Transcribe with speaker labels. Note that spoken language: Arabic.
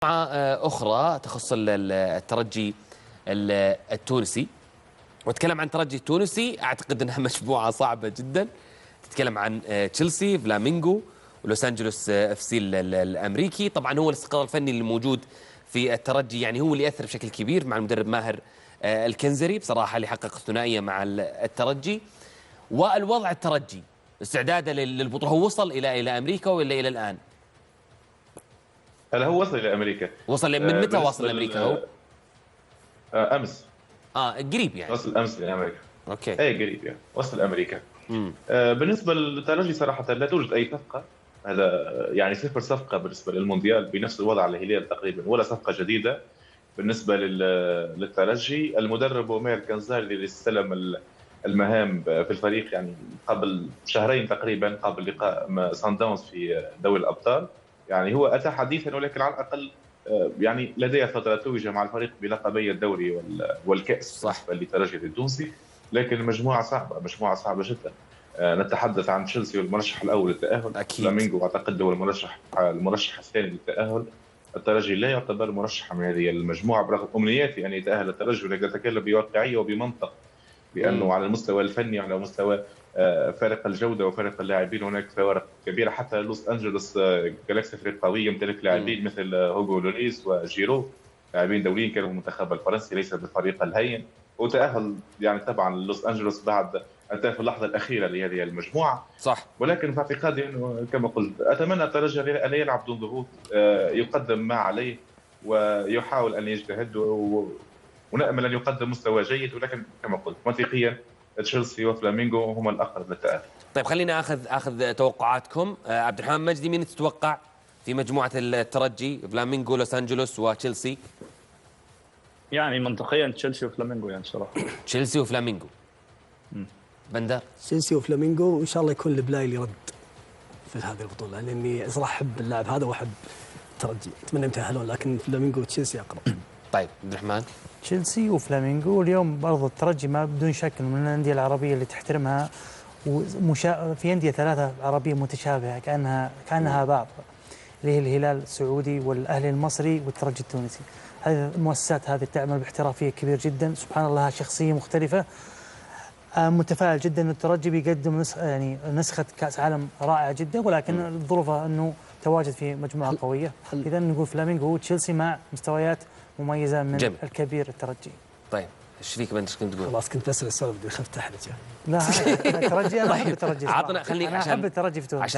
Speaker 1: أخرى تخص الترجي التونسي. واتكلم عن الترجي التونسي، أعتقد أنها مجموعة صعبة جدا. تتكلم عن تشيلسي، فلامينغو، ولوس أنجلوس اف سي الأمريكي. طبعا هو الاستقرار الفني اللي موجود في الترجي يعني هو اللي يأثر بشكل كبير مع المدرب ماهر الكنزري بصراحة، اللي حقق الثنائية مع الترجي. والوضع الترجي استعداده للبطولة، هو وصل إلى أمريكا ولا إلى الآن؟
Speaker 2: هلا هو وصل الى امريكا.
Speaker 1: وصل من متى وصل لامريكا هو؟
Speaker 2: امس.
Speaker 1: قريب يعني.
Speaker 2: وصل امس لامريكا.
Speaker 1: اوكي.
Speaker 2: اي قريب يعني وصل امريكا. بالنسبه للترجي صراحه لا توجد اي صفقه. هذا يعني صفر صفقه بالنسبه للمونديال، بنفس الوضع الهلال تقريبا، ولا صفقه جديده بالنسبه للترجي. المدرب أمير كنزاري اللي استلم المهام في الفريق يعني قبل شهرين تقريبا، قبل لقاء سان داونز في دوري الابطال. يعني هو اتى حديثا، ولكن على الاقل يعني لديه فتره توج مع الفريق بلقبي الدوري والكاس
Speaker 1: صح.
Speaker 2: بالنسبه للترجي التونسي. لكن المجموعه صعبه، مجموعه صعبه جدا. نتحدث عن تشيلسي والمرشح الاول للتاهل،
Speaker 1: اكيد.
Speaker 2: فلامينغو اعتقد هو المرشح الثاني للتاهل. الترجي لا يعتبر مرشحا من هذه المجموعه، برغم امنياتي ان يتاهل الترجي، ولكن اتكلم بواقعيه وبمنطق، لانه على المستوى الفني وعلى مستوى فارق الجوده وفارق اللاعبين هناك فوارق كبيره. حتى لوس انجلوس جالاكسي فريق قوي يمتلك لاعبين مثل هوغو لوريس وجيرو، لاعبين دوليين كانوا المنتخب الفرنسي، ليس بالفريق الهين. وتاهل يعني طبعا لوس انجلوس بعد انتهى في اللحظه الاخيره لهذه المجموعه.
Speaker 1: صح.
Speaker 2: ولكن في اعتقادي انه كما قلت، اتمنى الترجي ان يلعب دون ضغوط، يقدم ما عليه ويحاول ان يجتهد، ونامل ان يقدم مستوى جيد. ولكن كما قلت منطقيا تشيلسي وفلامينغو هم الاقرب للتاهل.
Speaker 1: طيب خلينا اخذ توقعاتكم. عبد الرحمن مجدي، مين تتوقع في مجموعه الترجي؟ فلامينغو، لوس انجلوس، وتشيلسي؟
Speaker 3: يعني منطقيا تشيلسي وفلامينغو يعني صراحه.
Speaker 1: تشيلسي وفلامينغو. بندر؟
Speaker 4: تشيلسي وفلامينغو، وان شاء الله يكون البلايلي رد في هذه البطوله، لاني صراحه احب اللاعب هذا واحب الترجي، اتمنى يتاهلون، لكن فلامينغو وتشيلسي اقرب.
Speaker 1: طيب عبد الرحمن؟
Speaker 5: تشيلسي وفلامينغو. اليوم برضو الترجي ما بدون شك من الانديه العربيه اللي تحترمها، في انديه ثلاثه عربيه متشابهه كانها بعض، اللي هي الهلال السعودي والاهلي المصري والترجي التونسي. هذه المؤسسات هذه تعمل باحترافيه كبير جدا، سبحان الله شخصيه مختلفه. متفائل جدا ان الترجي بيقدم نسخه كاس عالم رائعه جدا، ولكن الظروف انه تواجد في مجموعه قويه. اذا نقول فلامينغو وتشيلسي مع مستويات مميزه من
Speaker 1: جميل.
Speaker 5: الكبير الترجي.
Speaker 1: طيب ايش فيك بندر، ايش كنت تقول؟
Speaker 4: خلاص كنت بسال السؤال بدي خفت احرجه.
Speaker 5: لا الترجي انا احب الترجي.
Speaker 1: عطنا خليك
Speaker 5: انا احب الترجي في تونس.